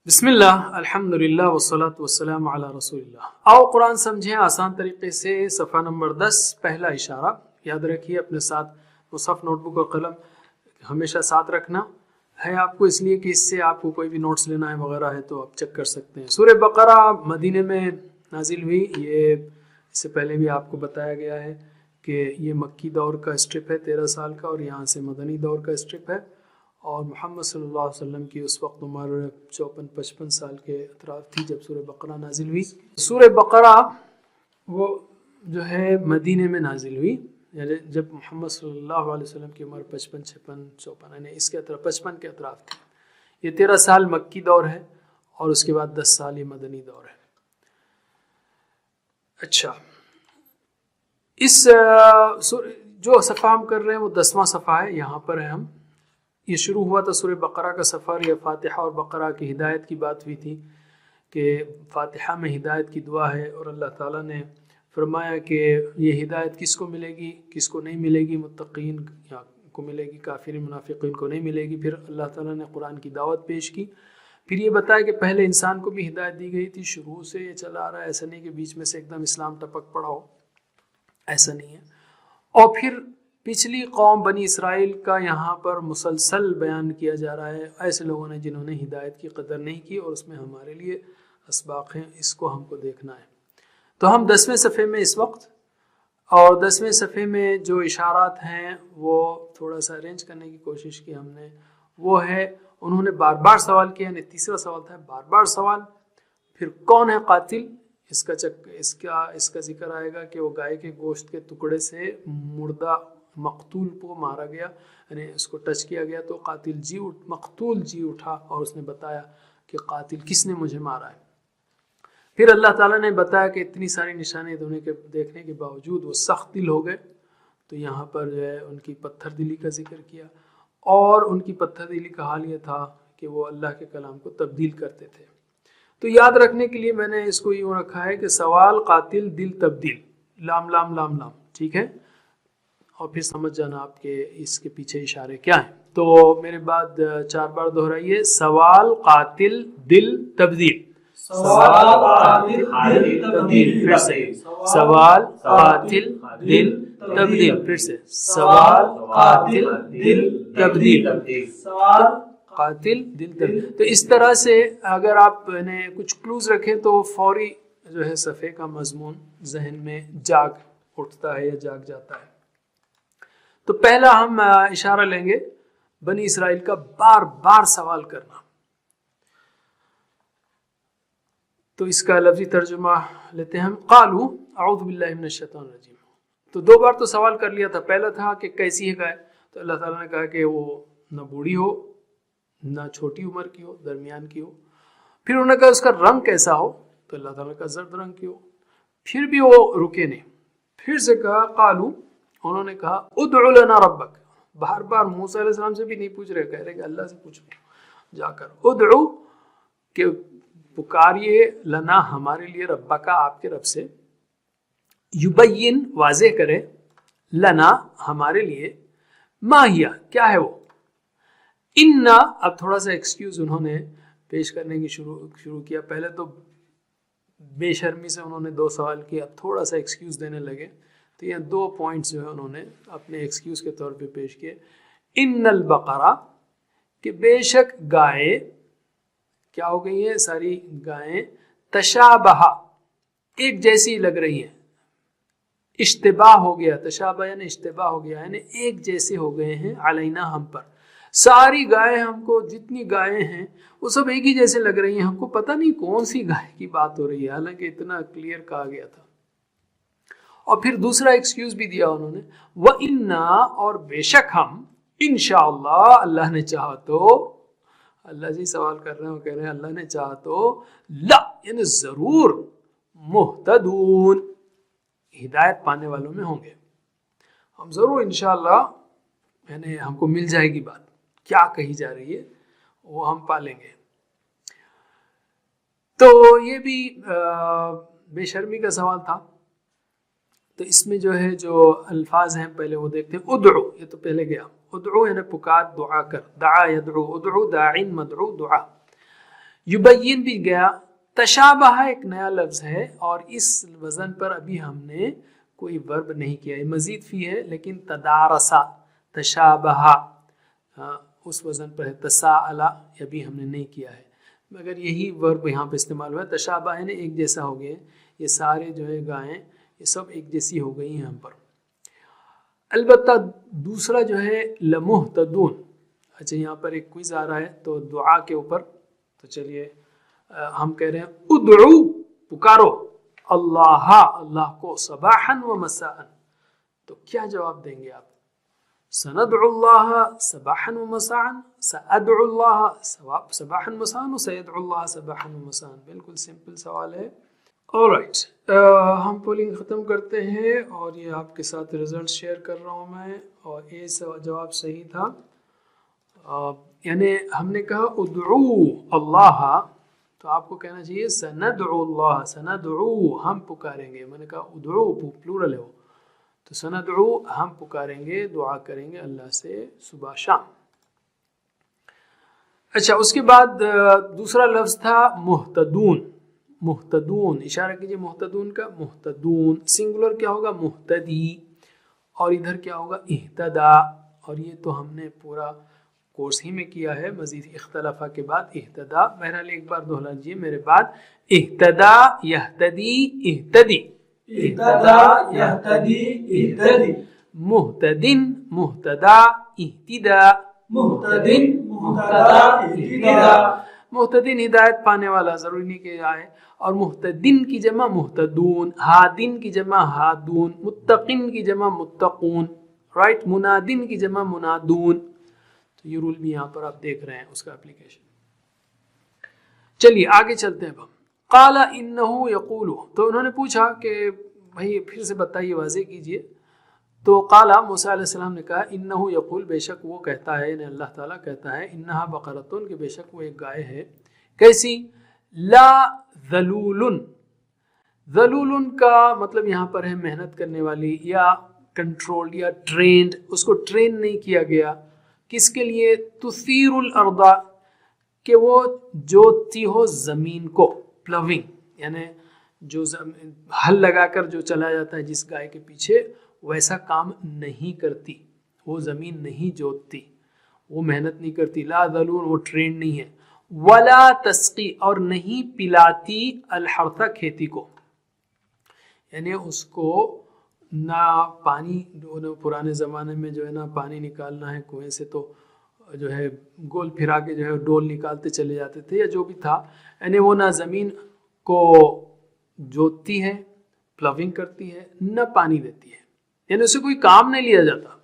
بسم اللہ الحمد للہ والصلاة والسلام علی رسول اللہ۔ آؤ قرآن سمجھیں آسان طریقے سے۔ صفحہ نمبر 10 پہلا اشارہ یاد رکھیے، اپنے ساتھ مصحف، نوٹ بک اور قلم ہمیشہ ساتھ رکھنا ہے آپ کو، اس لیے کہ اس سے آپ کو کوئی بھی نوٹس لینا ہے وغیرہ ہے تو آپ چیک کر سکتے ہیں۔ سورہ بقرہ مدینے میں نازل ہوئی، یہ اس سے پہلے بھی آپ کو بتایا گیا ہے کہ یہ مکی دور کا اسٹرپ ہے 13 سال کا، اور یہاں سے مدنی دور کا اسٹرپ ہے، اور محمد صلی اللہ علیہ وسلم کی اس وقت عمر 54-55 سال کے اطراف تھی جب سورہ بقرہ نازل ہوئی۔ سورہ بقرہ وہ جو ہے مدینے میں نازل ہوئی، یعنی جب محمد صلی اللہ علیہ وسلم کی عمر 55-56-54 یعنی اس کے اطراف 55 کے اطراف تھی۔ یہ 13 سال مکی دور ہے اور اس کے بعد 10 سال یہ مدنی دور ہے۔ اچھا، اس جو صفحہ ہم کر رہے ہیں وہ 10واں صفحہ ہے، یہاں پر ہے ہم۔ یہ شروع ہوا تھا سورہ بقرہ کا سفر، یا فاتحہ اور بقرہ کی ہدایت کی بات ہوئی تھی کہ فاتحہ میں ہدایت کی دعا ہے، اور اللہ تعالیٰ نے فرمایا کہ یہ ہدایت کس کو ملے گی، کس کو نہیں ملے گی، متقین کو ملے گی، کافرین منافقین کو نہیں ملے گی۔ پھر اللہ تعالیٰ نے قرآن کی دعوت پیش کی، پھر یہ بتایا کہ پہلے انسان کو بھی ہدایت دی گئی تھی، شروع سے یہ چلا آ رہا ہے، ایسا نہیں کہ بیچ میں سے ایک دم اسلام ٹپک پڑا ہو، ایسا نہیں ہے۔ اور پھر پچھلی قوم بنی اسرائیل کا یہاں پر مسلسل بیان کیا جا رہا ہے، ایسے لوگوں نے جنہوں نے ہدایت کی قدر نہیں کی، اور اس میں ہمارے لیے اسباق ہیں، اس کو ہم کو دیکھنا ہے۔ تو ہم 10ویں صفحے میں اس وقت، اور 10ویں صفحے میں جو اشارات ہیں وہ تھوڑا سا ارینج کرنے کی کوشش کی ہم نے، وہ ہے انہوں نے بار بار سوال کیا، یعنی تیسرا سوال تھا بار بار سوال۔ پھر کون ہے قاتل، اس کا ذکر آئے گا کہ وہ گائے کے گوشت کے ٹکڑے سے مردہ مقتول کو مارا گیا، یعنی اس کو ٹچ کیا گیا تو مقتول جی اٹھا، اور اس نے بتایا کہ قاتل کس نے مجھے مارا ہے۔ پھر اللہ تعالیٰ نے بتایا کہ اتنی ساری نشانیں دیکھنے کے باوجود وہ سخت دل ہو گئے، تو یہاں پر جو ہے ان کی پتھر دلی کا ذکر کیا، اور ان کی پتھر دلی کا حال یہ تھا کہ وہ اللہ کے کلام کو تبدیل کرتے تھے۔ تو یاد رکھنے کے لیے میں نے اس کو یوں رکھا ہے کہ سوال، قاتل، دل تبدیل، لام لام لام لام، ٹھیک ہے، اور پھر سمجھ جانا آپ کے اس کے پیچھے اشارے کیا ہیں۔ تو میرے بعد 4 بار دہرائیے، سوال، قاتل، دل، تبدیل۔ سوال، قاتل، دل، تبدیل۔ پھر سے سوال، قاتل، دل، تبدیل۔ پھر سے سوال، قاتل، دل، تبدیل۔ سوال، قاتل، دل، تبدیل۔ تو اس طرح سے اگر آپ نے کچھ کلوز رکھیں تو فوری جو ہے صفحے کا مضمون ذہن میں جاگ اٹھتا ہے یا جاگ جاتا ہے۔ تو پہلا ہم اشارہ لیں گے بنی اسرائیل کا بار بار سوال کرنا۔ تو اس کا لفظی ترجمہ لیتے ہیں ہم، قالوا اعوذ باللہ من الشیطان الرجیم۔ تو 2 بار تو سوال کر لیا تھا، پہلا تھا کہ کیسی ہے گائے، تو اللہ تعالیٰ نے کہا کہ وہ نہ بوڑھی ہو نہ چھوٹی عمر کی ہو، درمیان کی ہو۔ پھر انہوں نے کہا اس کا رنگ کیسا ہو، تو اللہ تعالیٰ نے کہا زرد رنگ کی ہو۔ پھر بھی وہ رکے نہیں، پھر سے کہا قالوا، انہوں نے کہا ادع لنا ربک، بار بار موسیٰ علیہ السلام سے بھی نہیں پوچھ رہے، کہہ رہے کہ اللہ سے پوچھو جا کر، ادعو کہ پکاریے، لنا ہمارے لیے، ربک آپ کے رب سے، یبین واضح کرے، لنا ہمارے لیے، ما ہیا کیا ہے وہ، انا، اب تھوڑا سا ایکسکیوز انہوں نے پیش کرنے کی شروع کیا۔ پہلے تو بے شرمی سے انہوں نے 2 سوال کیا، اب تھوڑا سا ایکسکیوز دینے لگے، تو یہ 2 پوائنٹس جو ہے انہوں نے اپنے ایکسکیوز کے طور پہ پیش کیے۔ ان البقرہ، کہ بے شک گائے کیا ہو گئی ہیں، ساری گائیں، تشابہ ایک جیسی لگ رہی ہیں، اشتباہ ہو گیا، تشابہ یعنی اشتباہ ہو گیا، یعنی ایک جیسے ہو گئے ہیں، علینا ہم پر، ساری گائیں ہم کو، جتنی گائیں ہیں وہ سب ایک ہی جیسے لگ رہی ہیں، ہم کو پتہ نہیں کون سی گائے کی بات ہو رہی ہے، حالانکہ اتنا کلیئر کہا گیا تھا۔ اور پھر دوسرا ایکسکیوز بھی دیا انہوں نے، وَإِنَّا، اور بے شک ہم، انشاءاللہ اللہ نے چاہا تو، اللہ جی سوال کر رہے ہیں، وہ کہہ رہے ہیں اللہ نے چاہا تو، لا یعنی ضرور، مہتدون ہدایت پانے والوں میں ہوں گے، ہم ضرور انشاءاللہ، یعنی ہم کو مل جائے گی بات، کیا کہی جا رہی ہے وہ ہم پالیں گے۔ تو یہ بھی بے شرمی کا سوال تھا۔ تو اس میں جو ہے جو الفاظ ہیں پہلے وہ دیکھتے ہیں، ادعو، یہ تو پہلے گیا، ادعو یعنی پکار، دعا کر، دعا یدعو، ادعو داعین مدعو دعا، یبین بھی گیا. تشابہ ایک نیا لفظ ہے اور اس وزن پر ابھی ہم نے کوئی ورب نہیں کیا ہے, مزید فی ہے لیکن تدارسا تشابہ اس وزن پر ہے. تساءلا ابھی ہم نے نہیں کیا ہے مگر یہی ورب یہاں پہ استعمال ہوا ہے. تشابہ ہے نا ایک جیسا ہو گیا, یہ سارے جو ہے گائیں یہ سب ایک جیسی ہو گئی ہیں یہاں پر. البتہ دوسرا جو ہے لمحتدون. اچھا یہاں پر ایک کوئز آ رہا ہے تو دعا کے اوپر, تو چلیے ہم کہہ رہے ہیں ادعو پکارو اللہ اللہ کو صباحا و مساء, تو کیا جواب دیں گے آپ؟ سندعو اللہ صباحا و مساء, سادعو اللہ صباحا و مساء, سیدعو اللہ صباحا و مساء. بالکل سمپل سوال ہے. آلرائٹ, ہم پولنگ ختم کرتے ہیں اور یہ آپ کے ساتھ رزلٹ شیئر کر رہا ہوں میں. اور یہ جواب صحیح تھا, یعنی ہم نے کہا ادعو اللہ تو آپ کو کہنا چاہیے سندعو اللہ, سندعو ہم پکاریں گے. میں نے کہا ادعو پلورل ہے وہ, تو سندعو ہم پکاریں گے, دعا کریں گے اللہ سے صبح شام. اچھا اس کے بعد دوسرا لفظ تھا محتدون. محتدون اشارہ کیجئے محتدون کا. محتدون سنگولر کیا ہوگا؟ محتدی, اور ادھر کیا ہوگا؟ اہتدا. اور یہ تو ہم نے پورا کورس ہی میں کیا ہے, مزید اختلافہ کے بعد اہتدا. بہرحال ایک بار دوہرا لیجیے میرے بعد. اہتدا یہتدی اہتدی, اہتدا یہتدی اہتدی, محتدن محتدا اہتدا, محتدن محتدا اہتدا. محتدن ہدایت پانے والا, ضروری نہیں کہ آئے. اور محتدن کی جمع محتدون, ہادن کی جمع ہادون, متقن کی جمع متقون, رائٹ, منادن کی جمع منادون. تو یہ رول بھی یہاں پر آپ دیکھ رہے ہیں اس کا اپلیکیشن. چلیے آگے چلتے ہیں. اب قال انہ یقول, تو انہوں نے پوچھا کہ بھائی پھر سے بتائیے, واضح کیجئے. تو قال موسیٰ علیہ السلام نے کہا انہ یقول, بے شک وہ کہتا ہے, یعنی اللہ تعالیٰ کہتا ہے, انہا بقرتن, کہ بے شک وہ ایک گائے ہے. کیسی؟ لا ذلول. ذلول کا مطلب یہاں پر ہے محنت کرنے والی یا کنٹرول یا ٹرینڈ. اس کو ٹرین نہیں کیا گیا. کس کے لیے؟ تثیر الارض, کہ وہ جوتتی ہو زمین کو. پلوئنگ یعنی جو ہل لگا کر جو چلا جاتا ہے جس گائے کے پیچھے, ویسا کام نہیں کرتی, وہ زمین نہیں جوتتی, وہ محنت نہیں کرتی. لا ذلول, وہ ٹرینڈ نہیں ہے. ولا تسقی, اور نہیں پلاتی الحرث, کھیتی کو. یعنی اس کو نہ پانی, پرانے زمانے میں جو ہے نا پانی نکالنا ہے کنویں سے تو جو ہے گول پھرا کے جو ہے ڈول نکالتے چلے جاتے تھے یا جو بھی تھا. یعنی وہ نہ زمین کو جوتتی ہے, پلوئنگ کرتی ہے, نہ پانی دیتی ہے, یعنی اسے کوئی کام نہیں لیا جاتا.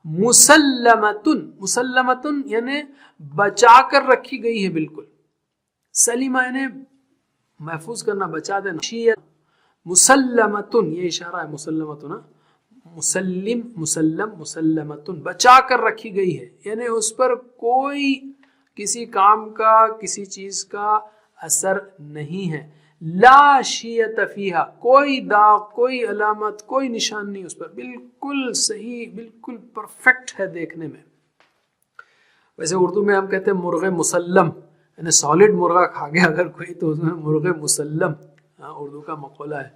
مسلمتن, مسلمتن یعنی بچا کر رکھی گئی ہے بالکل. سلیمہ یعنی محفوظ کرنا, بچا دینا. مسلمتن یہ اشارہ ہے, مسلمتن مسلم مسلم مسلمتن, بچا کر رکھی گئی ہے, یعنی اس پر کوئی کسی کام کا کسی چیز کا اثر نہیں ہے. لا شیۃ فیہا, کوئی داغ, کوئی علامت, کوئی نشان نہیں اس پر, بالکل صحیح, بالکل پرفیکٹ ہے دیکھنے میں. ویسے اردو میں ہم کہتے ہیں مرغ مسلم, یعنی سالڈ مرغہ کھا گیا اگر کوئی تو اس میں مرغ مسلم, اردو کا مقولہ ہے.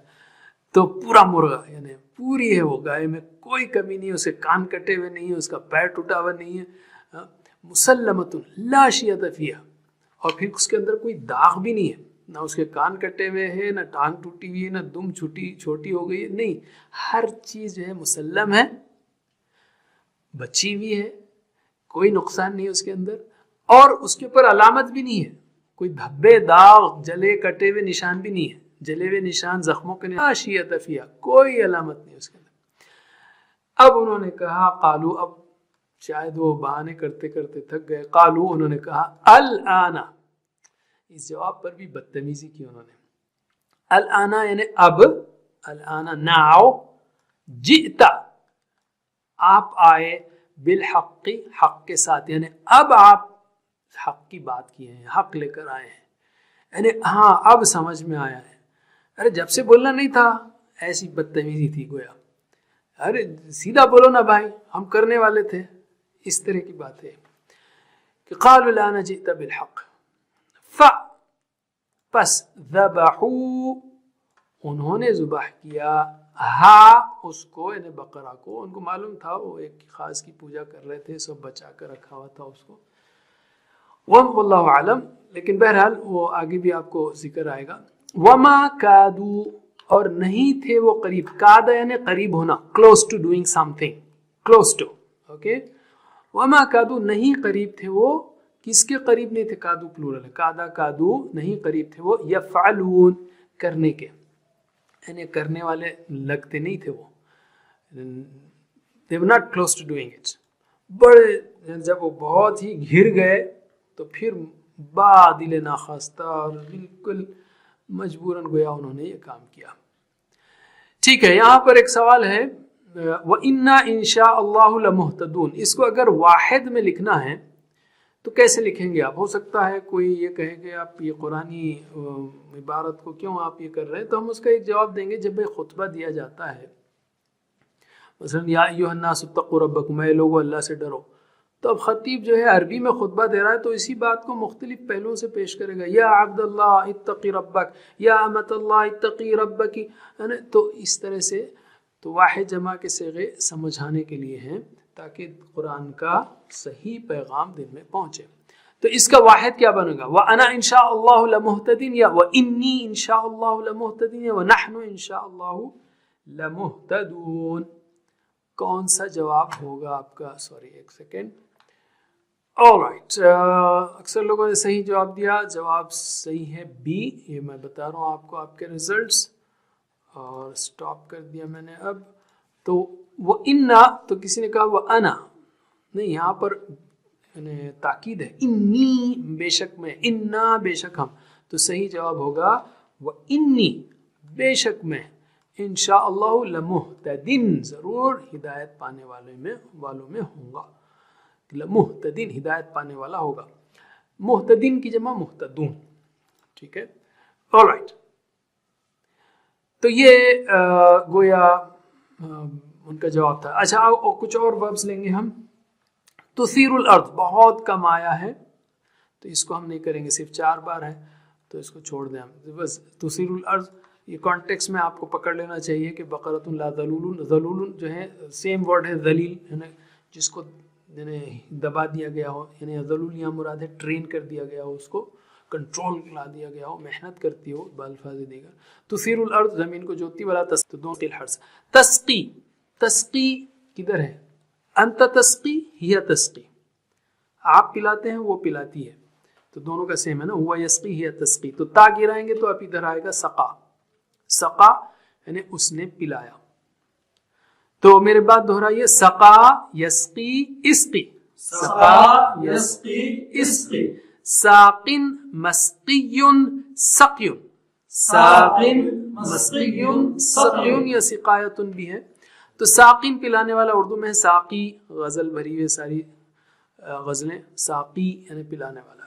تو پورا مرغہ یعنی پوری ہے وہ گائے میں, کوئی کمی نہیں, اسے کان کٹے ہوئے نہیں ہے, اس کا پیر ٹوٹا ہوا نہیں ہے. مسلمۃ لا شیۃ فیہا, اور پھر اس کے اندر کوئی داغ بھی نہیں ہے, نہ اس کے کان کٹے ہوئے ہیں, نہ ٹانگ ٹوٹی ہوئی ہے, نہ دم چھوٹی ہو گئی ہے, نہیں, ہر چیز جو ہے مسلم ہے, بچی ہوئی ہے, کوئی نقصان نہیں اس کے اندر, اور اس کے اوپر علامت بھی نہیں ہے, کوئی دھبے داغ جلے کٹے ہوئے نشان بھی نہیں ہے, جلے ہوئے نشان زخموں کے لا شیۃ فیہا, کوئی علامت نہیں اس کے اندر. اب انہوں نے کہا قالو, اب شاید وہ بہانے کرتے کرتے تھک گئے. قالو انہوں نے کہا الآن, اس جواب پر بھی بدتمیزی کی انہوں نے. الآن یعنی اب, الآن ناؤ, جئتا آپ آئے, بالحق حق کے ساتھ, یعنی اب آپ حق کی بات کیے ہیں, حق لے کر آئے ہیں, یعنی ہاں اب سمجھ میں آیا ہے. ارے جب سے بولنا نہیں تھا, ایسی بدتمیزی تھی گویا, ارے سیدھا بولو نا بھائی, ہم کرنے والے تھے, اس طرح کی بات ہے. کہ قالوا الآن جئت بالحق پس ذبحوا انہوں نے ذبح کیا، ہا اس کو یعنی بقرہ کو، ان کو معلوم تھا وہ ایک خاص کی پوجا کر رہے تھے، سب بچا کر رکھا ہوا تھا اس کو، واللہ عالم، لیکن بہرحال وہ آگے بھی آپ کو ذکر آئے گا۔ وما کادو اور نہیں تھے وہ قریب، کادا یعنی قریب ہونا، close to doing something، close to، okay. وما کادو نہیں قریب تھے وہ، کس کے قریب نہیں تھے؟ کادو پلورل ہے، کادا کادو نہیں قریب تھے وہ، یفعلون کرنے کے، یعنی کرنے والے لگتے نہیں تھے وہ، they were not close to doing it۔ بڑے جب وہ بہت ہی گھر گئے تو پھر بادل ناخواستہ اور بالکل مجبوراً گویا انہوں نے یہ کام کیا۔ ٹھیک ہے، یہاں پر ایک سوال ہے، وَإِنَّا إِن شَاءَ اللَّهُ لَمُهْتَدُونَ، اس کو اگر واحد میں لکھنا ہے تو کیسے لکھیں گے آپ؟ ہو سکتا ہے کوئی یہ کہے کہ آپ یہ قرآنی عبارت کو کیوں آپ یہ کر رہے ہیں، تو ہم اس کا ایک جواب دیں گے۔ جب ایک خطبہ دیا جاتا ہے، مثلا یا ایھا الناس اتقوا ربکم، اے لوگو اللہ سے ڈرو، تو اب خطیب جو ہے عربی میں خطبہ دے رہا ہے تو اسی بات کو مختلف پہلوؤں سے پیش کرے گا، یا عبد اللہ اتقی ربک، یا امت اللہ اتقی ربکی، تو اس طرح سے تو واحد جمع کے صیغے سمجھانے کے لیے ہیں تاکہ قرآن کا صحیح پیغام دل میں پہنچے۔ تو اس کا واحد کیا بنے گا؟ وَأَنَا إِن شَاءَ اللَّهُ لَمُهْتَدٍ، یا وَإِنِّي إِن شَاءَ اللَّهُ لَمُهْتَدٍ، یا وَنَحْنُ إِن شَاءَ اللَّهُ لَمُهْتَدُونَ۔ کون سا جواب ہوگا آپ کا؟ سوری ایک سیکنڈ۔ آلرائٹ، اکثر لوگوں نے صحیح جواب دیا، جواب صحیح ہے بی، یہ میں بتا رہا ہوں آپ کو آپ کے ریزلٹس، اور سٹاپ کر دیا میں نے اب۔ تو وہ انا، تو کسی نے کہا وہ انا، نہیں یہاں پر تاکید ہے، انی بے شک میں، انا بے شک ہم، تو صحیح جواب ہوگا وہ انی بے شک میں، انشاء اللہ لمہتدن ضرور ہدایت پانے والوں میں ہوں گا، لمہتدن ہدایت پانے والا ہوگا، مہتدن کی جمع مہتدون، ٹھیک ہے، آلرائٹ۔ تو یہ گویا ان کا جواب تھا۔ اچھا کچھ اور وربز لیں گے ہم۔ تثیر الارض بہت کم آیا ہے تو اس کو ہم نہیں کریں گے، صرف 4 بار ہے تو اس کو چھوڑ دیں ہم، بس تثیر الارض، یہ کانٹیکس میں آپ کو پکڑ لینا چاہیے کہ بقرۃ لا ذلول، ذلول جو ہے سیم ورڈ ہے ذلیل، جس کو دبا دیا گیا ہو، یعنی ذلول یہاں مراد ہے ٹرین کر دیا گیا ہو، اس کو کنٹرول لا دیا گیا ہو، محنت کرتی ہو بالفاظ دیگر۔ تثیر الارض زمین کو جوتی، والا تسقی الحرث، تسقی، تسقی کدھر ہے؟ انت تسقی ہی تسقی، آپ پلاتے ہیں وہ پلاتی ہے، تو دونوں کا سیم ہے نا، ہوا یسقی ہی تسقی، تو تا گرائیں گے تو اب ادھر آئے گا سقا، سقا یعنی اس نے پلایا۔ تو میرے بات دہرائیے، سقا یسقی اسقی، سقا یسقی اسقی، ساقن مسقی سقی، ساقن مسقی سقی، یا سقایت بھی ہے، تو ساقین پلانے والا اردو میں ہے ساقی، غزل بھری ہوئی ساری غزلیں، ساقی یعنی پلانے والا،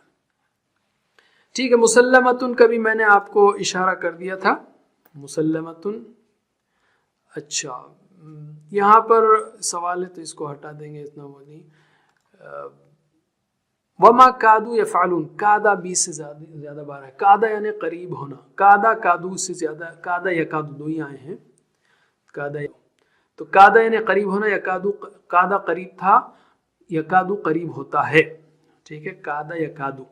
ٹھیک ہے۔ مسلمتن کا بھی میں نے آپ کو اشارہ کر دیا تھا، مسلمتن، اچھا یہاں پر سوال ہے تو اس کو ہٹا دیں گے، اتنا وہ نہیں۔ وما کادو یفعلون، کادا 20 سے زیادہ بار ہے، کادا یعنی قریب ہونا، کادا کادو سے زیادہ، کادا یکادو دو ہی آئے ہیں، کادا، تو کادا یعنی قریب ہونا، یکادو کادا قریب تھا، یکادو قریب ہوتا ہے، ٹھیک ہے، کادا یکادو،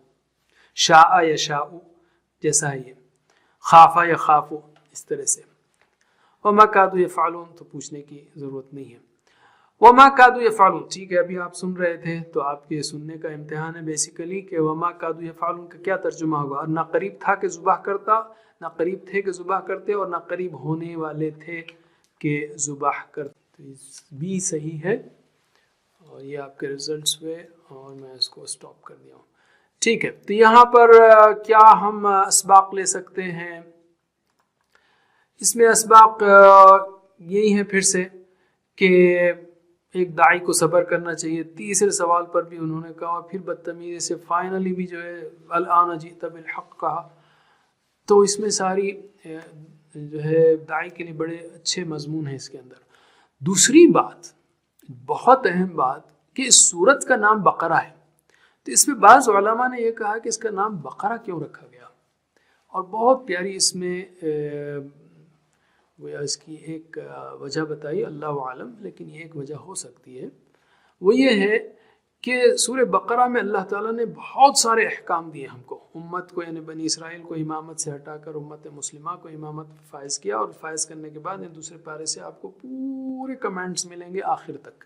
شاء یشاء جیسا ہے یہ، خافا یخافو اس طرح سے۔ وما کادو یفعلون تو پوچھنے کی ضرورت نہیں ہے، وما کادو یفعلون، ٹھیک ہے، ابھی آپ سن رہے تھے تو آپ کے سننے کا امتحان ہے بیسیکلی کہ وما کادو یفعلون کا کیا ترجمہ ہوگا، اور نہ قریب تھا کہ ذبح کرتا، نہ قریب تھے کہ ذبح کرتے، اور نہ قریب ہونے والے تھے کہ ذبح کرتے، بھی صحیح ہے، اور یہ آپ کے ریزلٹس ہوئے، اور میں اس کو سٹاپ کر دیا ہوں، ٹھیک ہے۔ تو یہاں پر کیا ہم اسباق لے سکتے ہیں؟ اس میں اسباق یہی ہیں پھر سے کہ ایک داعی کو صبر کرنا چاہیے، تیسرے سوال پر بھی انہوں نے کہا، پھر بدتمیزی سے فائنلی بھی جو ہے الآن جئت بالحق کہا، تو اس میں ساری جو ہے داعی کے لیے بڑے اچھے مضمون ہیں اس کے اندر۔ دوسری بات، بہت اہم بات، کہ اس سورت کا نام بقرہ ہے، تو اس میں بعض علماء نے یہ کہا کہ اس کا نام بقرہ کیوں رکھا گیا، اور بہت پیاری اس میں گویا اس کی ایک وجہ بتائی، اللہ عالم، لیکن یہ ایک وجہ ہو سکتی ہے، وہ یہ ہے کہ سورہ بقرہ میں اللہ تعالیٰ نے بہت سارے احکام دیے ہم کو، امت کو یعنی بنی اسرائیل کو امامت سے ہٹا کر امت مسلمہ کو امامت فائز کیا، اور فائز کرنے کے بعد دوسرے پارے سے آپ کو پورے کمانڈز ملیں گے آخر تک،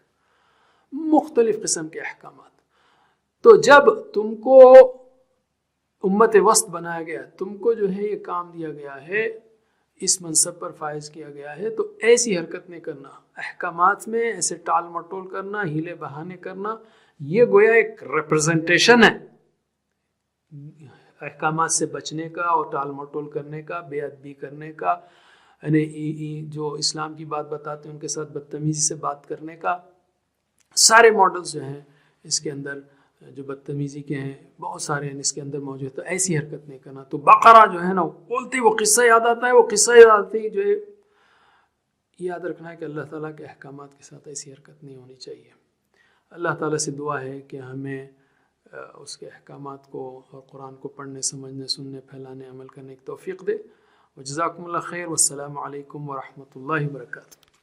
مختلف قسم کے احکامات۔ تو جب تم کو امت وسط بنایا گیا، تم کو جو ہے یہ کام دیا گیا ہے، اس منصب پر فائز کیا گیا ہے، تو ایسی حرکت نہیں کرنا، احکامات میں ایسے ٹال مٹول کرنا، ہیلے بہانے کرنا، یہ گویا ایک ریپرزنٹیشن ہے احکامات سے بچنے کا اور ٹال مٹول کرنے کا، بے ادبی کرنے کا، یعنی جو اسلام کی بات بتاتے ہیں ان کے ساتھ بدتمیزی سے بات کرنے کا، سارے ماڈلز جو ہیں اس کے اندر جو بدتمیزی کے ہیں بہت سارے ہیں اس کے اندر موجود، تو ایسی حرکت نہیں کرنا۔ تو بقرہ جو ہے نا بولتے وہ قصہ یاد آتا ہے، وہ قصہ یاد آتی ہے، جو ہے یاد رکھنا ہے کہ اللہ تعالیٰ کے احکامات کے ساتھ ایسی حرکت نہیں ہونی چاہیے۔ اللہ تعالیٰ سے دعا ہے کہ ہمیں اس کے احکامات کو اور قرآن کو پڑھنے، سمجھنے، سننے، پھیلانے، عمل کرنے کی توفیق دے۔ وجزاکم اللہ خیر، والسلام علیکم ورحمۃ اللہ وبرکاتہ۔